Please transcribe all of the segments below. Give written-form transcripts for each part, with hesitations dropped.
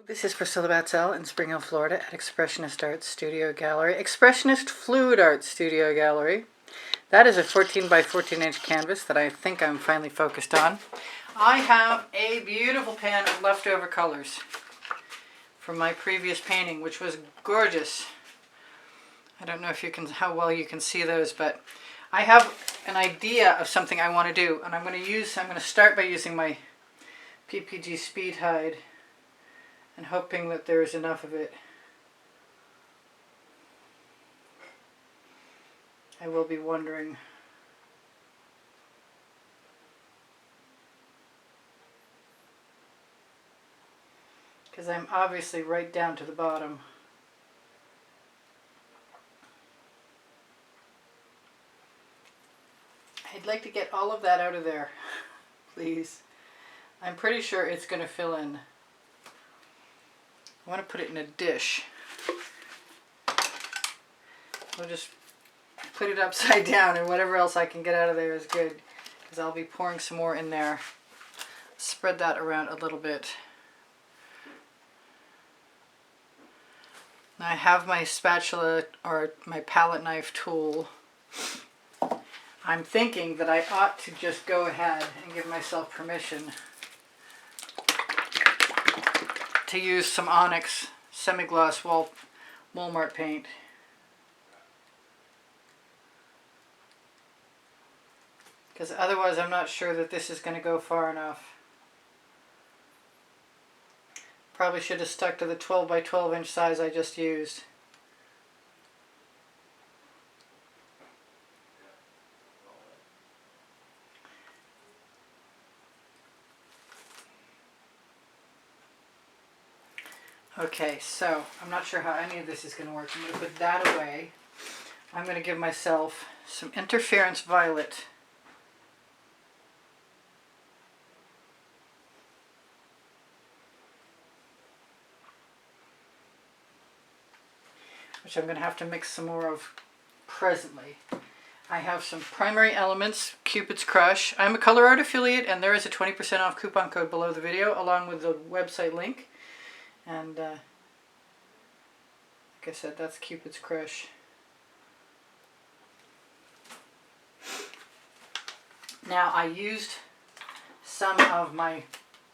This is Priscilla Batzell in Spring Hill, Florida at Expressionist Art Studio Gallery. Expressionist Fluid Art Studio Gallery. That is a 14 by 14 inch canvas that I think I'm finally focused on. I have a beautiful pan of leftover colors from my previous painting, which was gorgeous. I don't know if you can, how well you can see those, but I have an idea of something I want to do, and I'm going to start by using my PPG Speed hide and hoping that there is enough of it. I will be wondering. Because I'm obviously right down to the bottom. I'd like to get all of that out of there, please. I'm pretty sure it's going to fill in. I want to put it in a dish. We'll just put it upside down, and whatever else I can get out of there is good, because I'll be pouring some more in there. Spread that around a little bit. Now I have my spatula or my palette knife tool. I'm thinking that I ought to just go ahead and give myself permission to use some Onyx semi-gloss Walmart paint. Because otherwise I'm not sure that this is going to go far enough. Probably should have stuck to the 12 by 12 inch size I just used. Okay, so I'm not sure how any of this is going to work. I'm going to put that away. I'm going to give myself some Interference Violet. Which I'm going to have to mix some more of presently. I have some Primary Elements, Cupids Crush. I'm a Colourarte affiliate, and there is a 20% off coupon code below the video, along with the website link. And like I said, that's Cupids Crush. Now I used some of my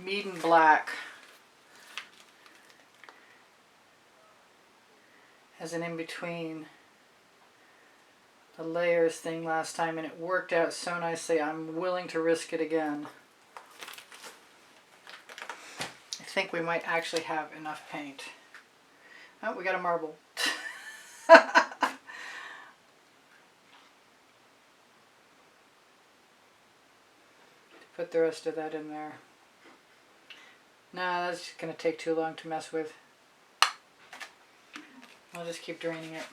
Meeden Black as an in-between the layers thing last time, and it worked out so nicely. I'm willing to risk it again. I think we might actually have enough paint. Oh, we got a marble. Put the rest of that in there. Nah, that's going to take too long to mess with. I'll just keep draining it.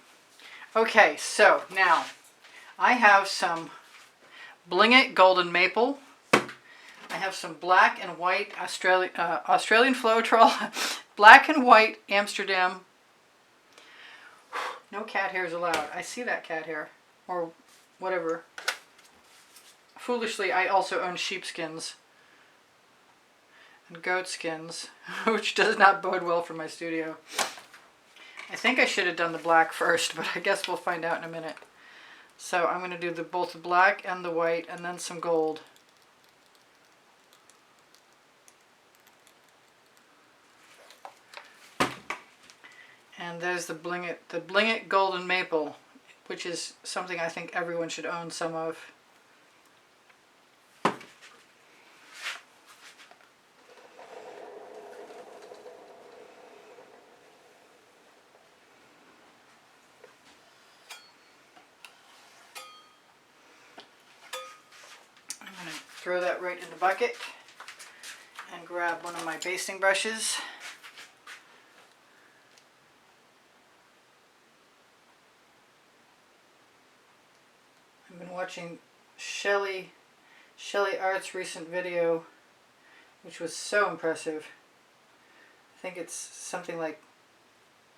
Okay, so now I have some Bling It Golden Maple. I have some black and white Australian Floetrol, black and white Amsterdam. No cat hairs allowed. I see that cat hair, or whatever. Foolishly, I also own sheepskins and goat skins, which does not bode well for my studio. I think I should have done the black first, but I guess we'll find out in a minute. So I'm going to do both the black and the white, and then some gold. And there's the Bling It Golden Maple, which is something I think everyone should own some of. I'm going to throw that right in the bucket and grab one of my basting brushes. I've been watching Shelly Art's recent video, which was so impressive. I think it's something like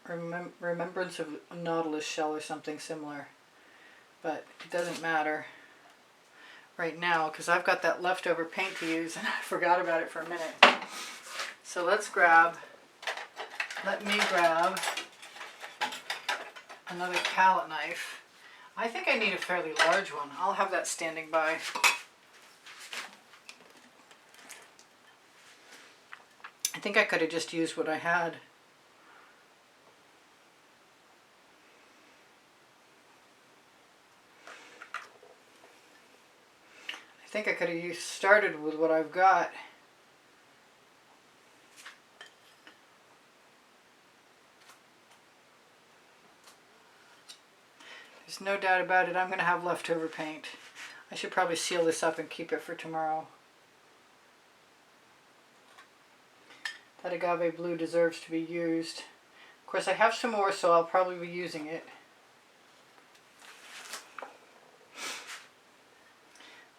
Remembrance of a Nautilus Shell or something similar, but it doesn't matter right now because I've got that leftover paint to use and I forgot about it for a minute. So let's grab let me grab another palette knife. I think I need a fairly large one. I'll have that standing by. I think I could have just used what I had. I think I could have started with what I've got. There's no doubt about it, I'm going to have leftover paint. I should probably seal this up and keep it for tomorrow. That agave blue deserves to be used. Of course, I have some more, so I'll probably be using it.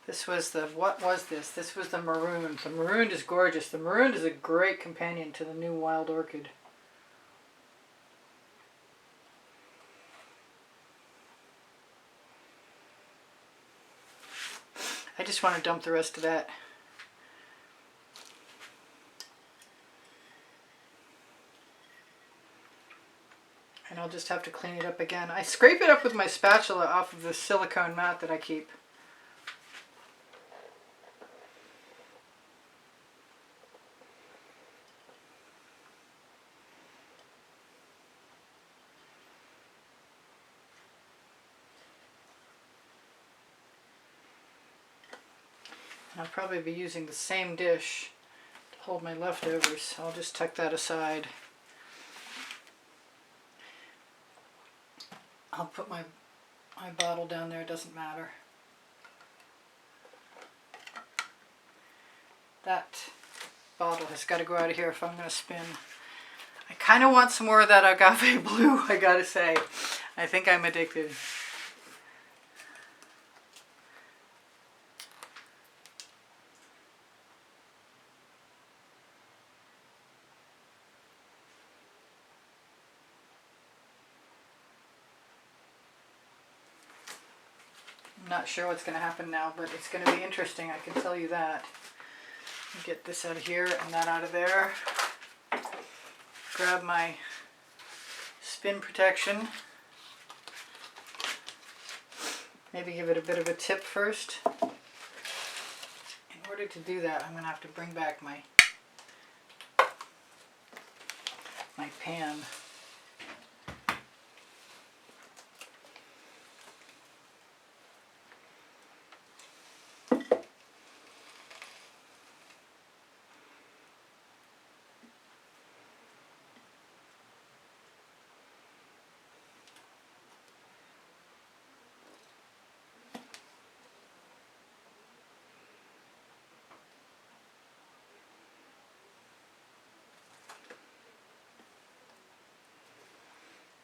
This was the, what was this? This was the Marooned. The Marooned is gorgeous. The Marooned is a great companion to the new Wild Orchid. I just want to dump the rest of that. And I'll just have to clean it up again. I scrape it up with my spatula off of the silicone mat that I keep. I'll probably be using the same dish to hold my leftovers, so I'll just tuck that aside. I'll put my bottle down there, it doesn't matter. That bottle has got to go out of here if I'm going to spin. I kind of want some more of that agave blue, I gotta say. I think I'm addicted. I'm not sure what's going to happen now, but it's going to be interesting, I can tell you that. Get this out of here and that out of there. Grab my spin protection. Maybe give it a bit of a tip first. In order to do that, I'm going to have to bring back my pan.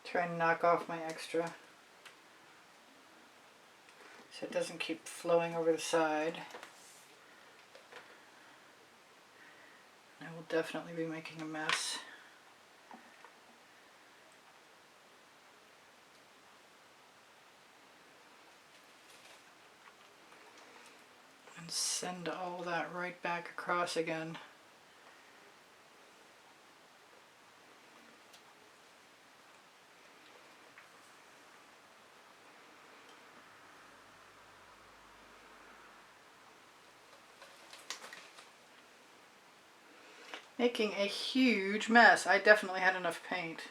Try and knock off my extra so it doesn't keep flowing over the side. I will definitely be making a mess. And send all that right back across again. Making a huge mess. I definitely had enough paint.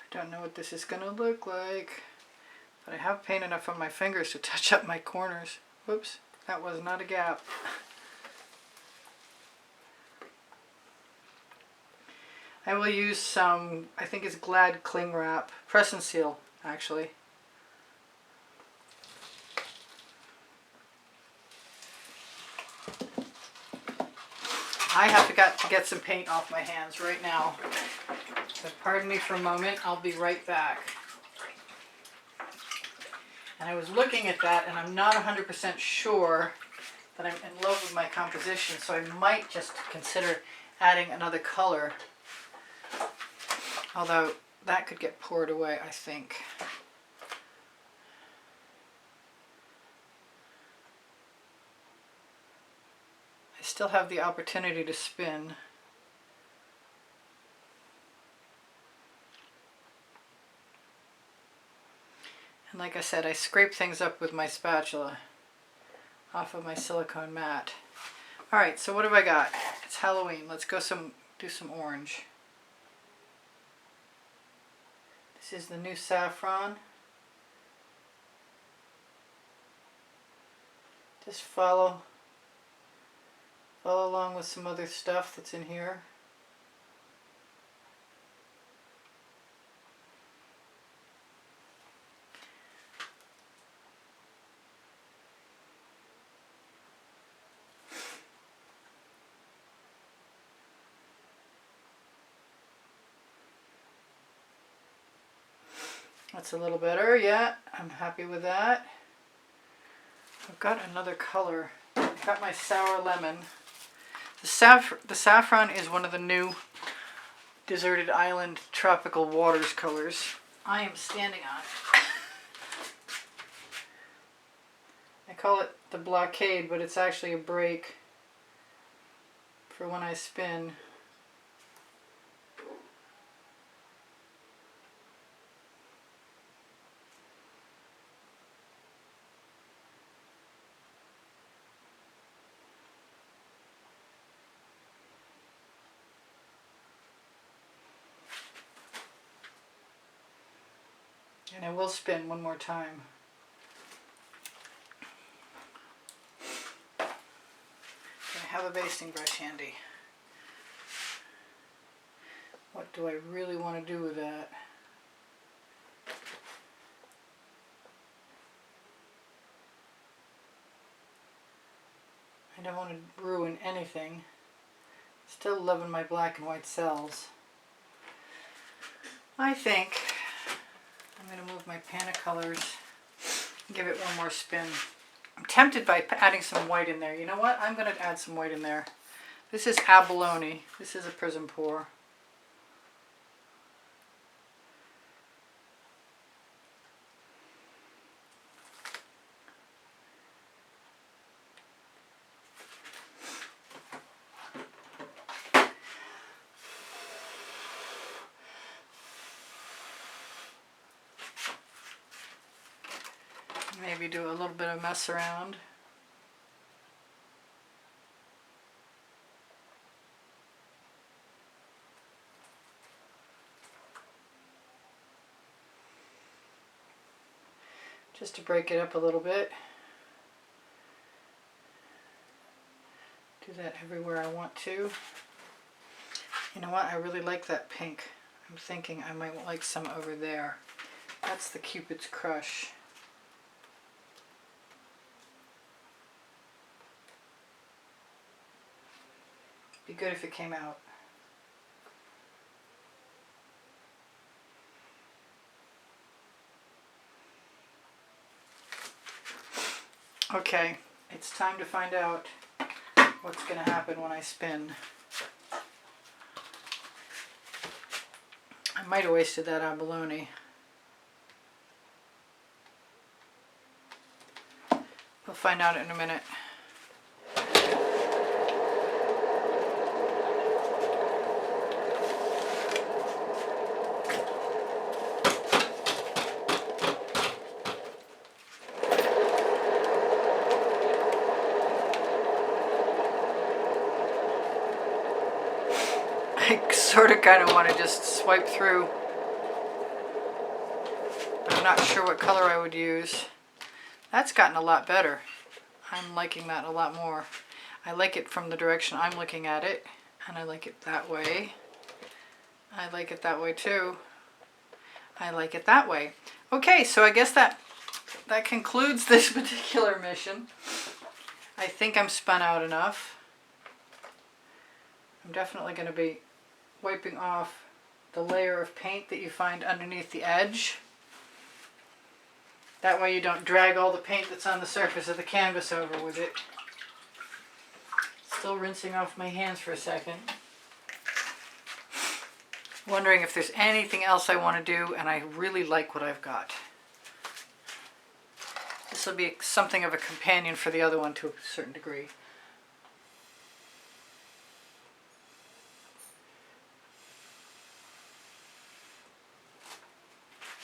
I don't know what this is going to look like, but I have paint enough on my fingers to touch up my corners. Whoops, that was not a gap. I will use some, I think it's Glad cling wrap, press and seal actually. I have to get some paint off my hands right now. So pardon me for a moment, I'll be right back. And I was looking at that and I'm not 100% sure that I'm in love with my composition, so I might just consider adding another color. Although that could get poured away, I think. I still have the opportunity to spin. like I said, I scrape things up with my spatula off of my silicone mat. Alright, so what have I got? It's Halloween. Let's go do some orange. This is the new saffron. Just follow along with some other stuff that's in here. That's a little better, yeah, I'm happy with that. I've got another color. I've got my Sour Lemon. The saffron is one of the new Deserted Island Tropical Waters colors I am standing on. I call it the blockade, but it's actually a break for when I spin. And I will spin one more time. I have a basting brush handy. What do I really want to do with that? I don't want to ruin anything. Still loving my black and white cells. I think I'm going to move my pan of colors and give it one more spin. I'm tempted by adding some white in there. You know what? I'm going to add some white in there. This is Abalone. This is a Prizm pour. Maybe do a little bit of mess around. Just to break it up a little bit. Do that everywhere I want to. You know what? I really like that pink. I'm thinking I might like some over there. That's the Cupids Crush. Be good if it came out. Okay, it's time to find out what's going to happen when I spin. I might have wasted that abalone. We'll find out in a minute. I sort of kind of want to just swipe through. I'm not sure what color I would use. That's gotten a lot better. I'm liking that a lot more. I like it from the direction I'm looking at it, and I like it that way. I like it that way too. I like it that way. Okay, so I guess that concludes this particular mission. I think I'm spun out enough. I'm definitely going to be wiping off the layer of paint that you find underneath the edge. That way you don't drag all the paint that's on the surface of the canvas over with it. Still rinsing off my hands for a second. Wondering if there's anything else I want to do, and I really like what I've got. This will be something of a companion for the other one to a certain degree.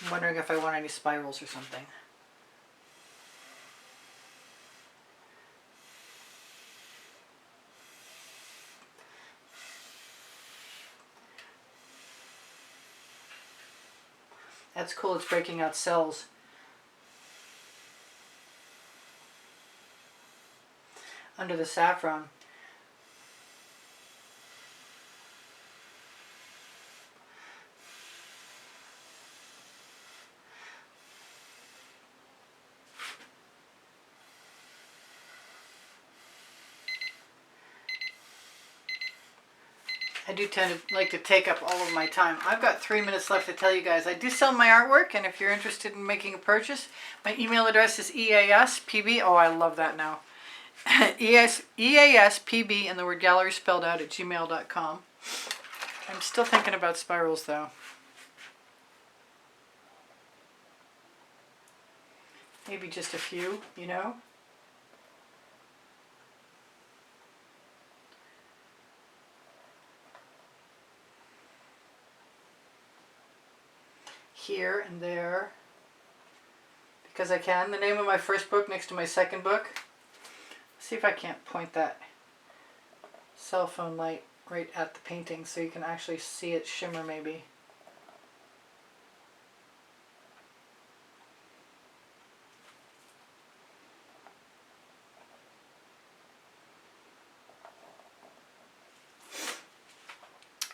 I'm wondering if I want any spirals or something. That's cool, it's breaking out cells. Under the saffron. I do tend to like to take up all of my time. I've got 3 minutes left to tell you guys. I do sell my artwork, and if you're interested in making a purchase, my email address is EASPB. Oh, I love that now. EASPB and the word gallery spelled out at gmail.com. I'm still thinking about spirals though. Maybe just a few, you know. Here and there, because I can. The name of my first book next to my second book. Let's see if I can't point that cell phone light right at the painting so you can actually see it shimmer maybe.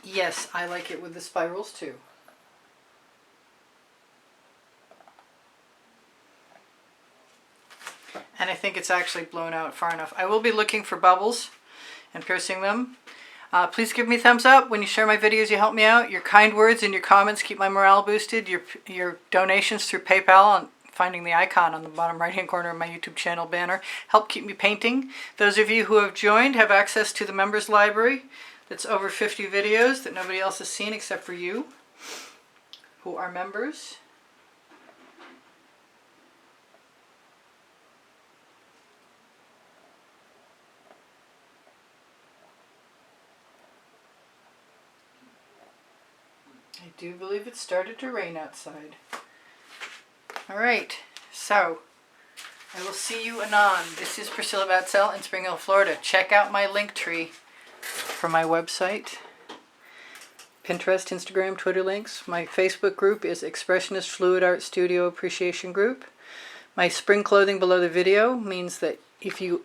Yes, I like it with the spirals too. And I think it's actually blown out far enough. I will be looking for bubbles and piercing them. Please give me thumbs up. When you share my videos, you help me out. Your kind words and your comments keep my morale boosted. Your donations through PayPal and finding the icon on the bottom right hand corner of my YouTube channel banner help keep me painting. Those of you who have joined have access to the members library. That's over 50 videos that nobody else has seen except for you who are members. I do believe it started to rain outside. All right, so I will see you anon. This is Priscilla Batzell in Spring Hill, Florida. Check out my link tree for my website, Pinterest, Instagram, Twitter links. My Facebook group is Expressionist Fluid Art Studio Appreciation Group. My spring clothing below the video means that if you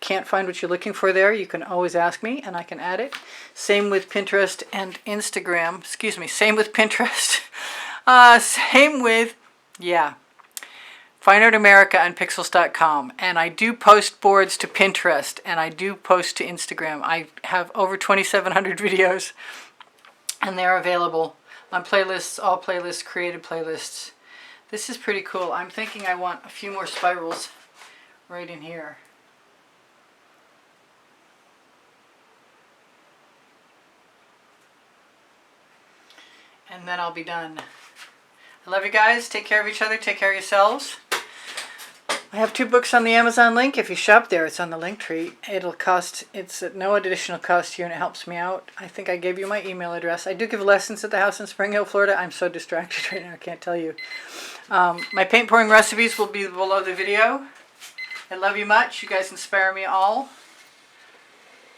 can't find what you're looking for there, you can always ask me and I can add it. Same with Pinterest and Instagram. Excuse me, same with Pinterest. Same with, yeah, Fine Art America and Pixels.com. And I do post boards to Pinterest and I do post to Instagram. I have over 2,700 videos and they're available on playlists, all playlists, created playlists. This is pretty cool. I'm thinking I want a few more spirals right in here. And then I'll be done. I love you guys. Take care of each other. Take care of yourselves. I have 2 books on the Amazon link. If you shop there, it's on the link tree. It's at no additional cost to you and it helps me out. I think I gave you my email address. I do give lessons at the house in Spring Hill, Florida. I'm so distracted right now, I can't tell you. My paint pouring recipes will be below the video. I love you much. You guys inspire me all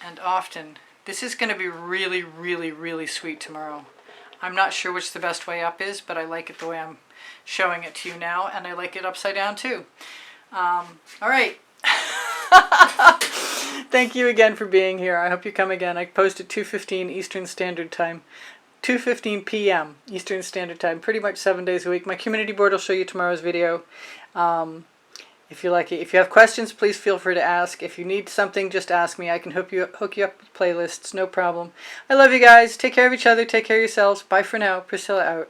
and often. This is going to be really, really, really sweet tomorrow. I'm not sure which the best way up is, but I like it the way I'm showing it to you now, and I like it upside down too. All right. Thank you again for being here. I hope you come again. I post at 2:15 Eastern Standard Time. 2:15 p.m. Eastern Standard Time, pretty much 7 days a week. My community board will show you tomorrow's video. If you like it. If you have questions, please feel free to ask. If you need something, just ask me. I can hook you up with playlists, no problem. I love you guys. Take care of each other. Take care of yourselves. Bye for now. Priscilla out.